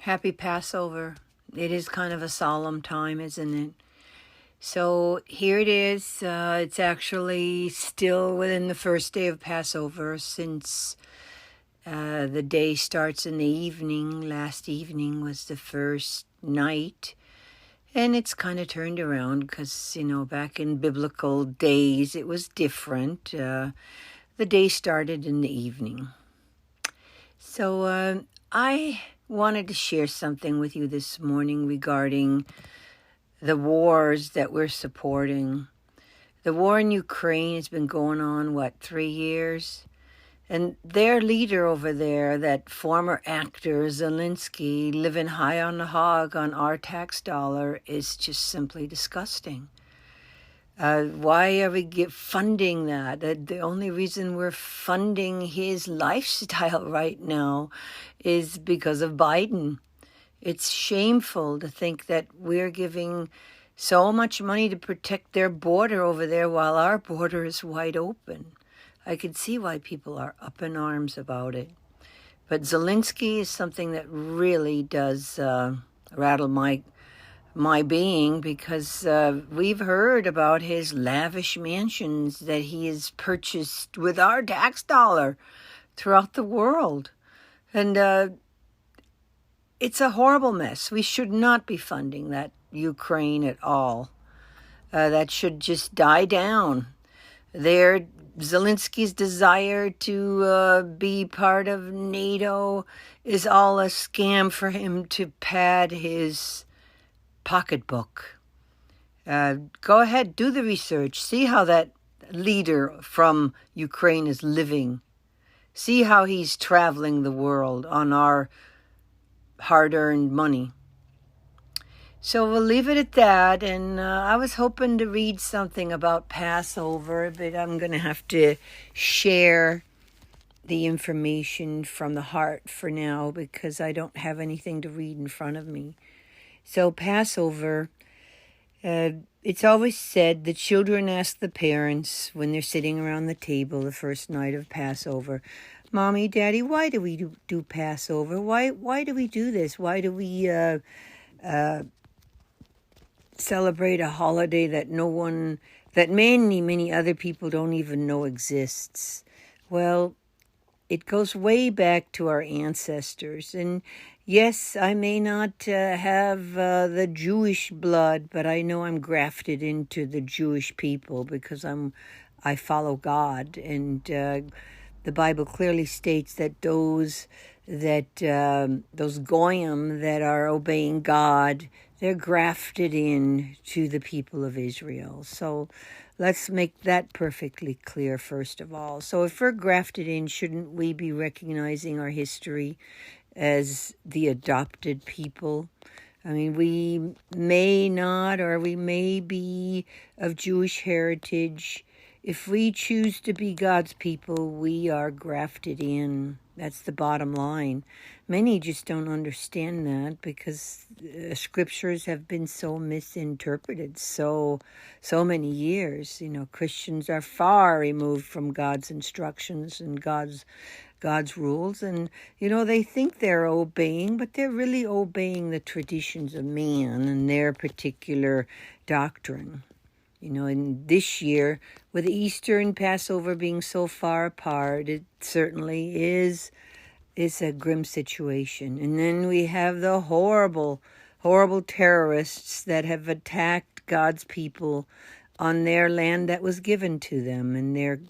Happy Passover. It is kind of a solemn time, isn't it? So here it is. It's actually still within the first day of Passover since the day starts in the evening. Last evening was the first night. And it's kind of turned around because, back in biblical days, it was different. The day started in the evening. So I wanted to share something with you this morning regarding the wars that we're supporting. The war in Ukraine has been going on, 3 years? And their leader over there, that former actor Zelensky, living high on the hog on our tax dollar, is just simply disgusting. Why are we funding that? The only reason we're funding his lifestyle right now is because of Biden. It's shameful to think that we're giving so much money to protect their border over there while our border is wide open. I can see why people are up in arms about it. But Zelensky is something that really does rattle my being, because we've heard about his lavish mansions that he has purchased with our tax dollar throughout the world. And it's a horrible mess. We should not be funding that Ukraine at all. That should just die down. Zelensky's desire to be part of NATO is all a scam for him to pad his pocketbook. Go ahead, do the research. See how that leader from Ukraine is living. See how he's traveling the world on our hard-earned money. So we'll leave it at that, and I was hoping to read something about Passover, but I'm going to have to share the information from the heart for now because I don't have anything to read in front of me. So Passover, it's always said the children ask the parents when they're sitting around the table the first night of Passover, Mommy, Daddy, why do we do Passover? Why do we do this? Why do we celebrate a holiday that many other people don't even know exists? Well, it goes way back to our ancestors. And yes, I may not have the Jewish blood, but I know I'm grafted into the Jewish people because I follow God. And the Bible clearly states that those goyim that are obeying God, they're grafted in to the people of Israel. So let's make that perfectly clear, first of all. So if we're grafted in, shouldn't we be recognizing our history as the adopted people? I mean, we may not, or we may be of Jewish heritage. If we choose to be God's people, we are grafted in. That's the bottom line. Many just don't understand that because scriptures have been so misinterpreted so many years. Christians are far removed from God's instructions and God's rules. And, they think they're obeying, but they're really obeying the traditions of man and their particular doctrine. And this year, with Easter and Passover being so far apart, it certainly is a grim situation. And then we have the horrible, horrible terrorists that have attacked God's people on their land that was given to them. And their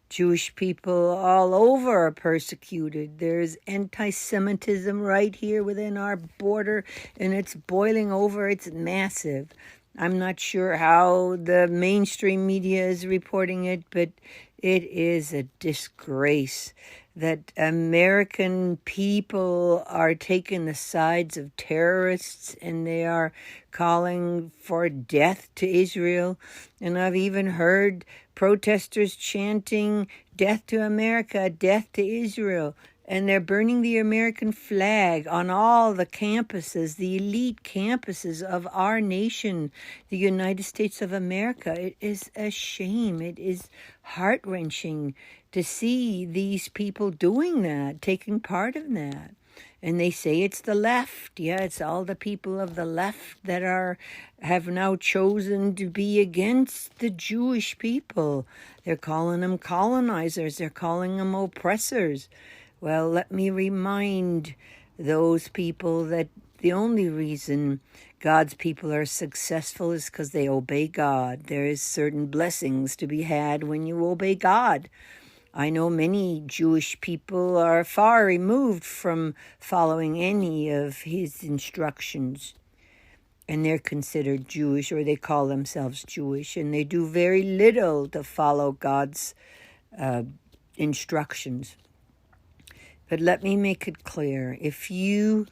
Jewish people all over are persecuted. There's anti-Semitism right here within our border, and it's boiling over. It's massive. I'm not sure how the mainstream media is reporting it, but it is a disgrace that American people are taking the sides of terrorists and they are calling for death to Israel. And I've even heard protesters chanting, "Death to America, death to Israel." And they're burning the American flag on all the campuses, the elite campuses of our nation, the United States of America. It is a shame. It is heart-wrenching to see these people doing that, taking part in that. And they say it's the left. Yeah, it's all the people of the left that have now chosen to be against the Jewish people. They're calling them colonizers. They're calling them oppressors. Well, let me remind those people that the only reason God's people are successful is because they obey God. There is certain blessings to be had when you obey God. I know many Jewish people are far removed from following any of his instructions, and they're considered Jewish, or they call themselves Jewish, and they do very little to follow God's instructions. But let me make it clear, if you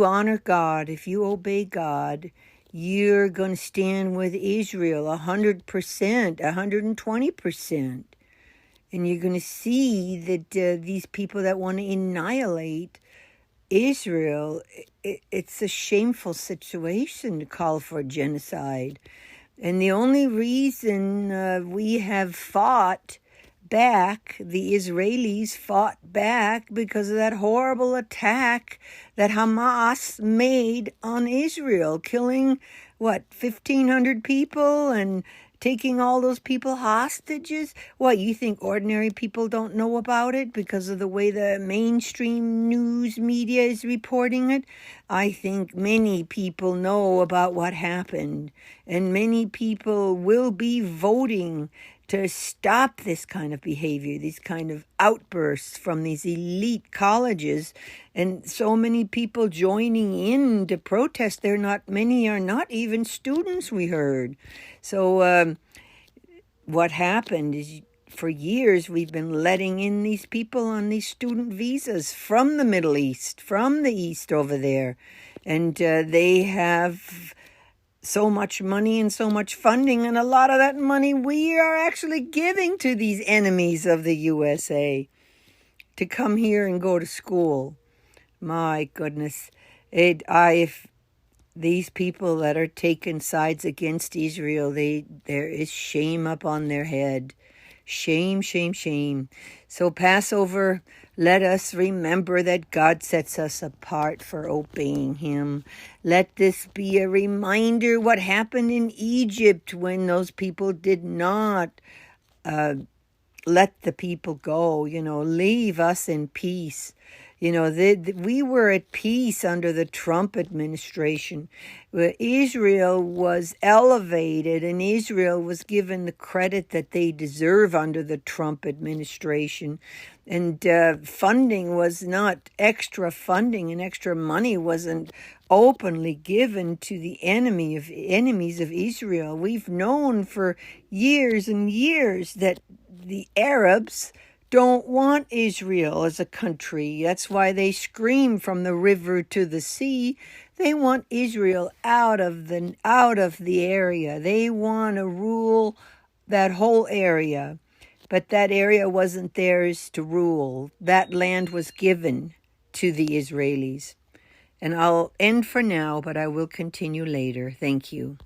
honor God, if you obey God, you're going to stand with Israel 100%, 120%. And you're going to see that these people that want to annihilate Israel, it's a shameful situation to call for genocide. And the only reason we have fought back, the Israelis fought back because of that horrible attack that Hamas made on Israel, killing, 1,500 people and taking all those people hostages? What, you think ordinary people don't know about it because of the way the mainstream news media is reporting it? I think many people know about what happened, and many people will be voting to stop this kind of behavior, these kind of outbursts from these elite colleges, and so many people joining in to protest. Many are not even students, we heard. So what happened is, for years we've been letting in these people on these student visas from the Middle East, from the East over there, and they have so much money and so much funding, and a lot of that money we are actually giving to these enemies of the USA to come here and go to school. My goodness. If these people that are taking sides against Israel, there is shame up on their head. Shame, shame, shame. So Passover, let us remember that God sets us apart for obeying him. Let this be a reminder what happened in Egypt when those people did not let the people go, leave us in peace. We were at peace under the Trump administration, where Israel was elevated and Israel was given the credit that they deserve under the Trump administration. And funding was not extra funding, and extra money wasn't openly given to the enemies of Israel. We've known for years and years that the Arabs don't want Israel as a country. That's why they scream from the river to the sea. They want Israel out of the area. They want to rule that whole area. But that area wasn't theirs to rule. That land was given to the Israelis. And I'll end for now, but I will continue later. Thank you.